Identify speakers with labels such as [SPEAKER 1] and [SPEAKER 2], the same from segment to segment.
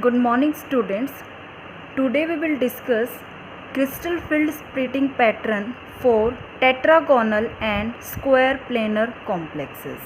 [SPEAKER 1] Good morning, students. Today we will discuss crystal field splitting pattern for tetragonal and square planar complexes.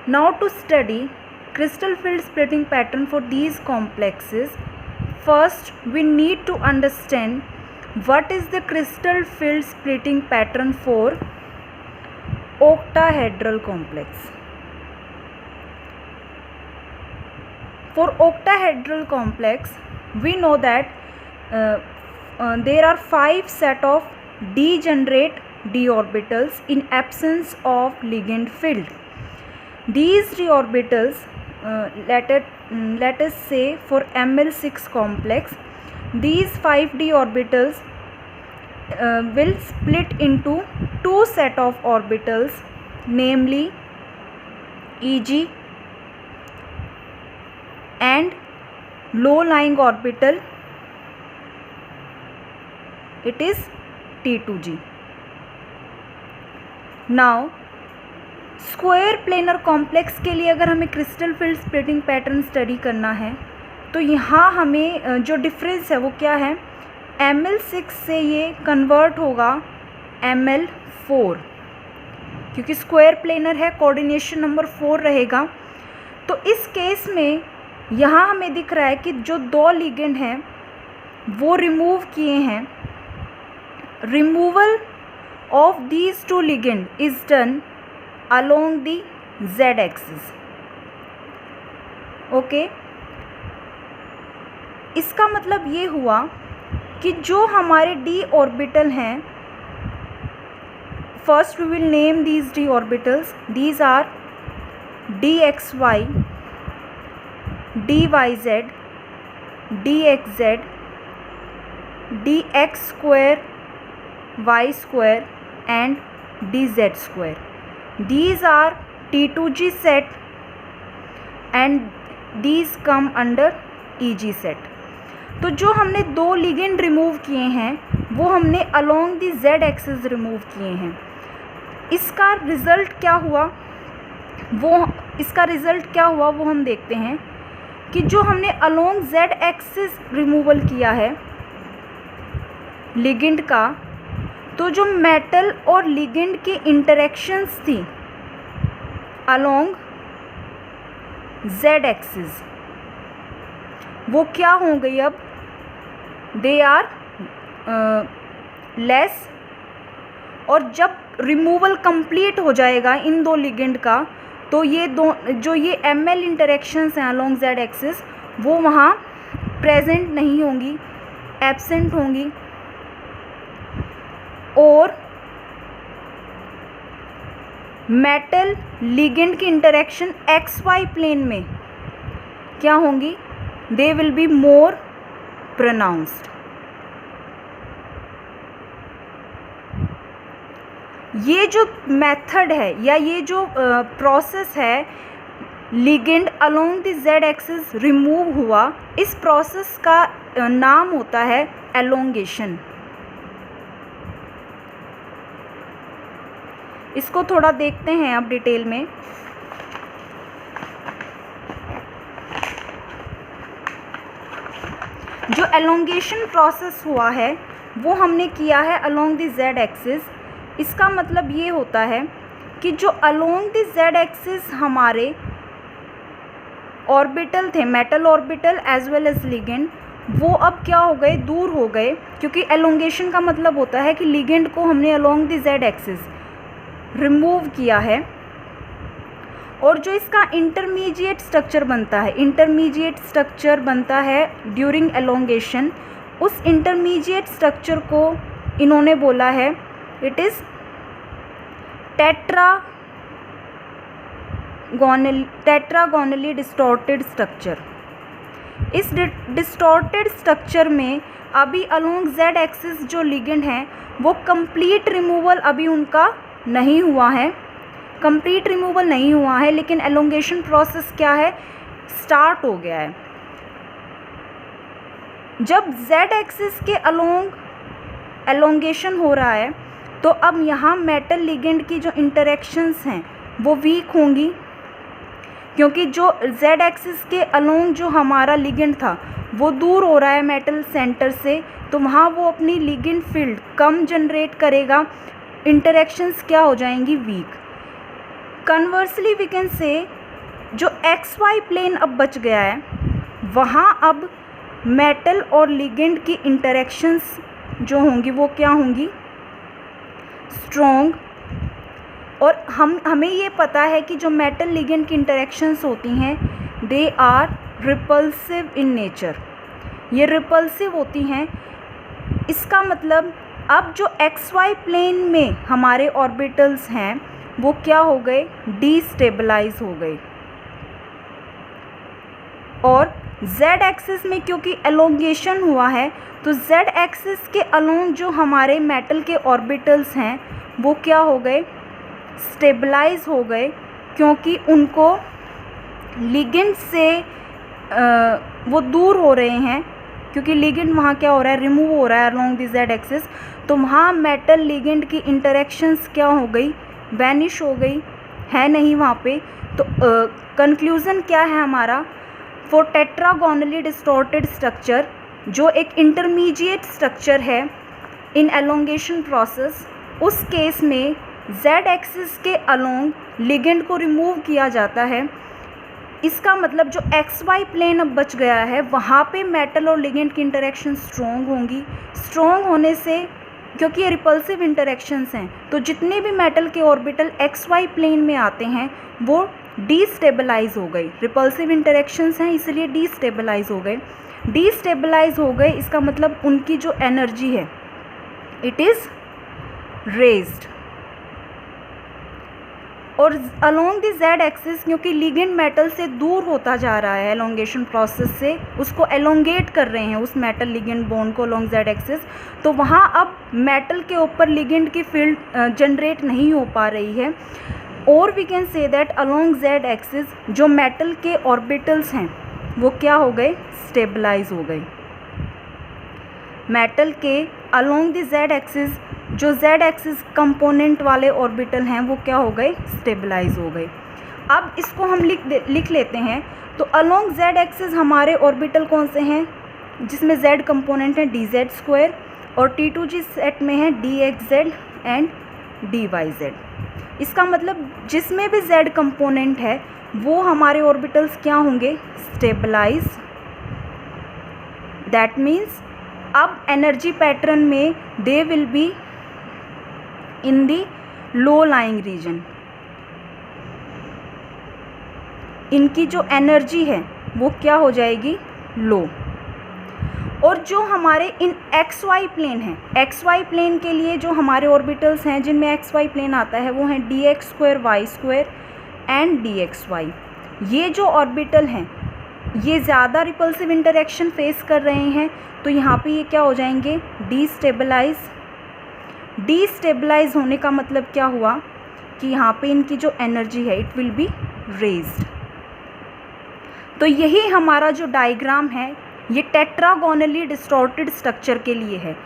[SPEAKER 1] Now to study crystal field splitting pattern for these complexes, first we need to understand what is the crystal field splitting pattern for octahedral complex. For octahedral complex, we know that there are 5 set of degenerate d orbitals in absence of ligand field. These d orbitals, let us say for Ml6 complex, these 5 d orbitals will split into 2 set of orbitals, namely Eg and low lying orbital, it is T2g. Now square planar complex के लिए अगर हमें crystal field splitting pattern study करना है तो यहाँ हमें जो डिफरेंस है वो क्या है, Ml6 से ये कन्वर्ट होगा Ml4, क्योंकि स्क्वायर प्लेनर है, कोऑर्डिनेशन नंबर 4 रहेगा. तो इस केस में यहाँ हमें दिख रहा है कि जो 2 लिगेंड हैं वो रिमूव किए हैं. Removal of these 2 ligand is done along the z axis. Okay, इसका मतलब ये हुआ कि जो हमारे d ऑर्बिटल हैं, first we will name these d orbitals. These are dxy, dyz, dxz, dx square, y square and dz square. These are T2g set and these come under EG set. तो जो हमने 2 ligand remove किए हैं वो हमने along the z axis remove किए हैं. इसका रिज़ल्ट क्या हुआ वो हम देखते हैं कि जो हमने अलोंग z एक्सिस रिमूवल किया है लिगेंड का, तो जो मेटल और लिगेंड की इंटरेक्शंस थी अलोंग z एक्सिस वो क्या हो गई, अब दे आर लेस. और जब रिमूवल कंप्लीट हो जाएगा इन 2 लिगेंड का, तो ये Ml इंटरेक्शंस हैं अलोंग z एक्सिस वो वहाँ प्रेजेंट नहीं होंगी, एब्सेंट होंगी. और मेटल लिगेंड की इंटरेक्शन XY प्लेन में क्या होंगी, दे विल बी मोर प्रोनाउंस्ड. ये जो मेथड है या ये जो प्रोसेस है, ligand along the z axis remove हुआ, इस प्रोसेस का नाम होता है एलोंगेशन. इसको थोड़ा देखते हैं अब डिटेल में. जो एलोंगेशन प्रोसेस हुआ है वो हमने किया है अलोंग द z एक्सिस. इसका मतलब ये होता है कि जो अलोंग द z एक्सिस हमारे ऑर्बिटल थे, metal orbital as well as ligand, वो अब क्या हो गए, दूर हो गए. क्योंकि एलोंगेशन का मतलब होता है कि लिगेंड को हमने along the z axis remove किया है. और जो इसका इंटरमीडिएट स्ट्रक्चर बनता है ड्यूरिंग एलोंगेशन, उस इंटरमीडिएट स्ट्रक्चर को इन्होंने बोला है इट इज़ टेट्रागोनली डिस्टॉर्टेड स्ट्रक्चर. इस डिस्टॉर्टेड स्ट्रक्चर में अभी अलोंग z एक्सिस जो लिगेंड हैं वो कंप्लीट रिमूवल अभी उनका नहीं हुआ है, लेकिन एलोंगेशन प्रोसेस क्या है, स्टार्ट हो गया है. जब z एक्सिस के अलोंग एलोंगेशन हो रहा है तो अब यहाँ मेटल लिगेंड की जो इंटरेक्शंस हैं वो वीक होंगी, क्योंकि जो z एक्सिस के अलोंग जो हमारा लिगेंड था वो दूर हो रहा है मेटल सेंटर से, तो वहाँ वो अपनी लिगेंड फील्ड कम जनरेट करेगा, इंटरेक्शंस क्या हो जाएंगी, वीक। कन्वर्सली वी कैन से जो XY प्लेन अब बच गया है वहाँ अब मेटल और लिगेंड की इंटरेक्शंस जो होंगी वो क्या होंगी, स्ट्रॉन्ग। और हमें ये पता है कि जो मेटल लिगेंड की इंटरेक्शंस होती हैं they are repulsive in nature, ये रिपल्सिव होती हैं। इसका मतलब अब जो XY प्लेन में हमारे ऑर्बिटल्स हैं वो क्या हो गए, डीस्टेबलाइज हो गए। और Z एक्सिस में क्योंकि एलोंगेशन हुआ है तो Z एक्सिस के अलोंग जो हमारे मेटल के ऑर्बिटल्स हैं वो क्या हो गए, स्टेबलाइज हो गए, क्योंकि उनको लिगेंड से वो दूर हो रहे हैं, क्योंकि लिगेंड वहाँ क्या हो रहा है, रिमूव हो रहा है अलोंग द Z एक्सिस, तो वहाँ मेटल लिगेंड की इंटरेक्शंस क्या हो गई, वैनिश हो गई, है नहीं वहाँ पे। तो कंक्लूज़न क्या है हमारा, फॉर टेट्रागोनली डिस्टॉर्टेड स्ट्रक्चर जो एक इंटरमीडिएट स्ट्रक्चर है इन एलोंगेशन प्रोसेस, उस केस में Z एक्सिस के अलोंग लिगेंड को रिमूव किया जाता है। इसका मतलब जो XY प्लेन अब बच गया है वहाँ पे मेटल और लिगेंड की इंटरेक्शन स्ट्रॉन्ग होंगी। स्ट्रॉन्ग होने से, क्योंकि ये रिपल्सिव इंटरेक्शंस हैं, तो जितने भी मेटल के ऑर्बिटल XY प्लेन में आते हैं वो डीस्टेबलाइज हो गई। रिपल्सिव इंटरेक्शंस हैं इसलिए डीस्टेबलाइज हो गए। डीस्टेबलाइज हो गए इसका मतलब उनकी जो एनर्जी है इट इज़ रेज्ड। और अलोंग द Z एक्सिस क्योंकि लिगेंड मेटल से दूर होता जा रहा है एलोंगेशन प्रोसेस से, उसको एलोंगेट कर रहे हैं उस मेटल लिगेंड बॉन्ड को अलोंग Z एक्सिस, तो वहाँ अब मेटल के ऊपर लिगेंड की फील्ड जनरेट नहीं हो पा रही है। और we can say that along Z axis जो मेटल के ऑर्बिटल्स हैं वो क्या हो गए, स्टेबलाइज हो गए। मेटल के अलोंग द Z एक्सिस जो Z एक्सिस कंपोनेंट वाले ऑर्बिटल हैं वो क्या हो गए, स्टेबलाइज हो गए। अब इसको हम लिख लेते हैं। तो अलोंग Z एक्सिस हमारे ऑर्बिटल कौन से हैं, जिसमें Z कंपोनेंट है dz², और T2G सेट में है dxz एंड dyz। इसका मतलब जिसमें भी Z कंपोनेंट है वो हमारे ऑर्बिटल्स क्या होंगे, स्टेबलाइज। दैट मीन्स अब एनर्जी पैटर्न में they will be in the low lying region, इनकी जो एनर्जी है वो क्या हो जाएगी, लो। और जो हमारे इन XY प्लेन हैं, XY प्लेन के लिए जो हमारे ऑर्बिटल्स हैं जिनमें XY प्लेन आता है वो हैं dx² y² एंड dxy। ये जो ऑर्बिटल हैं ये ज़्यादा रिपल्सिव इंटरेक्शन फेस कर रहे हैं, तो यहाँ पे ये क्या हो जाएंगे, डीस्टेबलाइज। डीस्टेबलाइज होने का मतलब क्या हुआ कि यहाँ पे इनकी जो एनर्जी है इट विल बी रेज्ड। तो यही हमारा जो डायग्राम है ये टेट्रागोनली डिस्टॉर्टेड स्ट्रक्चर के लिए है।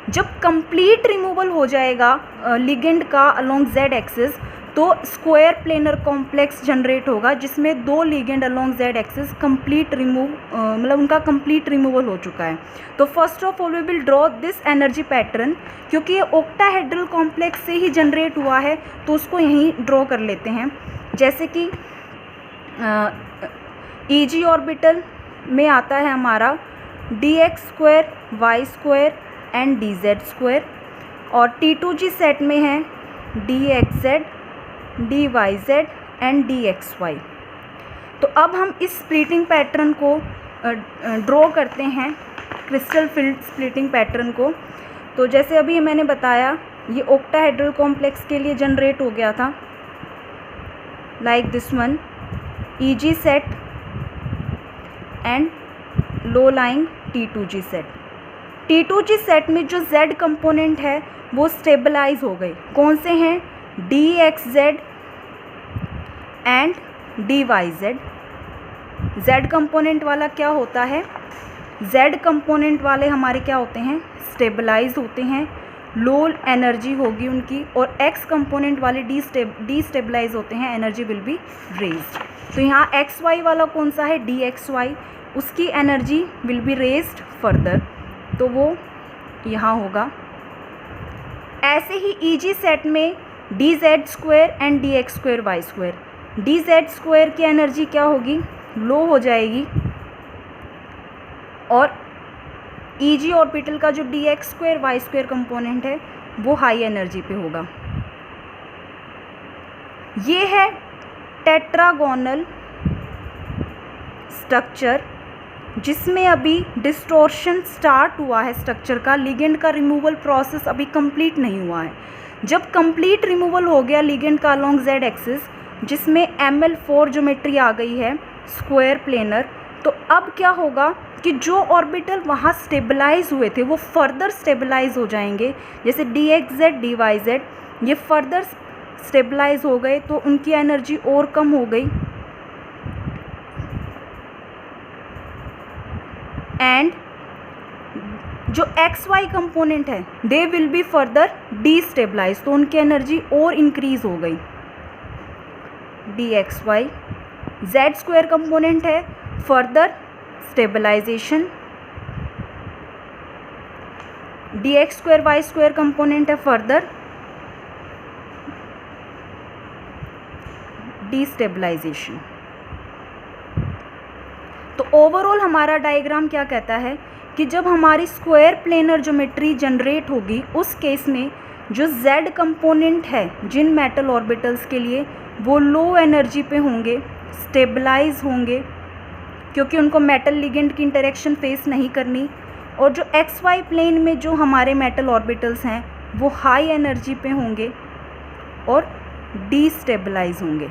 [SPEAKER 1] जब कंप्लीट रिमूवल हो जाएगा लिगेंड का अलोंग Z एक्सिस तो स्क्वायर प्लेनर कॉम्प्लेक्स जनरेट होगा जिसमें दो ligand along Z axis complete remove मतलब उनका कंप्लीट रिमूवल हो चुका है। तो first of all we will draw this energy pattern, क्योंकि ये ऑक्टाहेड्रल कॉम्प्लेक्स से ही जनरेट हुआ है तो उसको यहीं ड्रॉ कर लेते हैं। जैसे कि EG ऑर्बिटल में आता है हमारा dx² y² एंड dz², और T2G सेट में है dxz dyz एंड dxy। तो अब हम इस स्प्लिटिंग पैटर्न को ड्रॉ करते हैं, क्रिस्टल फील्ड स्प्लिटिंग पैटर्न को। तो जैसे अभी मैंने बताया ये ऑक्टाहेड्रल कॉम्प्लेक्स के लिए जनरेट हो गया था, like this one EG set and low lying T2G set. T2G set में जो Z कंपोनेंट है वो स्टेबलाइज हो गए। कौन से हैं, dxz and dyz। Z component वाला क्या होता है, Z कंपोनेंट वाले हमारे क्या होते हैं, स्टेबलाइज होते हैं, लो एनर्जी होगी उनकी, और X कंपोनेंट वाले डीस्टेबलाइज होते हैं, एनर्जी विल बी रेज्ड। तो यहाँ एक्स वाई वाला कौन सा है, डी एक्स वाई, उसकी energy will be raised further, तो वो यहाँ होगा। ऐसे ही ईजी सेट में D Z square and D X square Y square, D Z square की एनर्जी क्या होगी, लो हो जाएगी, और ईजी ऑर्बिटल का जो D X square Y square component है वो हाई एनर्जी पे होगा। ये है टेट्रागोनल स्ट्रक्चर जिसमें अभी डिस्टॉर्शन स्टार्ट हुआ है स्ट्रक्चर का, लिगेंड का रिमूवल प्रोसेस अभी कंप्लीट नहीं हुआ है। जब कंप्लीट रिमूवल हो गया लिगेंड का अलोंग जेड एक्सिस, जिसमें ML4 ज्योमेट्री आ गई है स्क्वायर प्लेनर, तो अब क्या होगा कि जो ऑर्बिटल वहाँ स्टेबलाइज हुए थे वो फर्दर स्टेबलाइज हो जाएंगे, जैसे DXZ DYZ ये फर्दर स्टेबलाइज हो गए तो उनकी एनर्जी और कम हो गई, एंड जो XY कंपोनेंट है they will be further destabilise, तो उनकी एनर्जी और इंक्रीज हो गई DXY। Z स्क्वायर कंपोनेंट है further stabilisation, DX square Y square component है फर्दर डीस्टेबलाइजेशन। तो ओवरऑल हमारा डायग्राम क्या कहता है कि जब हमारी स्क्वायर प्लेनर ज्योमेट्री जनरेट होगी उस केस में जो Z कंपोनेंट है जिन मेटल ऑर्बिटल्स के लिए वो लो एनर्जी पे होंगे, स्टेबलाइज होंगे क्योंकि उनको मेटल लिगेंड की इंटरेक्शन फेस नहीं करनी, और जो XY प्लेन में जो हमारे मेटल ऑर्बिटल्स हैं वो हाई एनर्जी पे होंगे और डीस्टेबलाइज होंगे।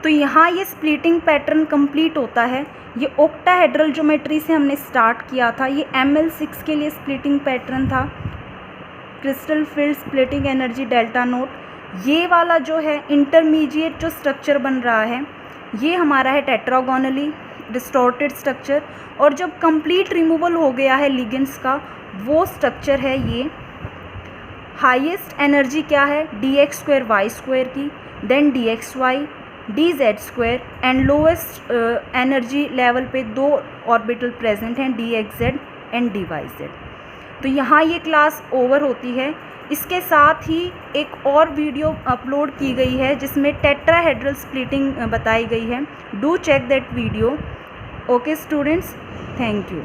[SPEAKER 1] तो यहाँ ये स्प्लिटिंग पैटर्न कंप्लीट होता है। ये ओक्टाहेड्रल ज्योमेट्री से हमने स्टार्ट किया था, ये ML6 के लिए स्प्लिटिंग पैटर्न था, crystal field splitting energy delta naught. ये वाला जो है इंटरमीडिएट जो स्ट्रक्चर बन रहा है ये हमारा है टेट्रागोनली डिस्टॉर्टेड स्ट्रक्चर, और जब कंप्लीट रिमूवल हो गया है लिगेंड्स का वो स्ट्रक्चर है ये। हाईएस्ट एनर्जी क्या है, DX स्क्वायर वाई स्क्वायर की, then DXY DZ square, and lowest energy level पे दो ऑर्बिटल प्रेजेंट हैं DXZ एंड DYZ। तो यहाँ ये क्लास ओवर होती है। इसके साथ ही एक और वीडियो अपलोड की गई है जिसमें टेट्राहेड्रल स्प्लिटिंग बताई गई है। Do check that video. Okay students, thank you.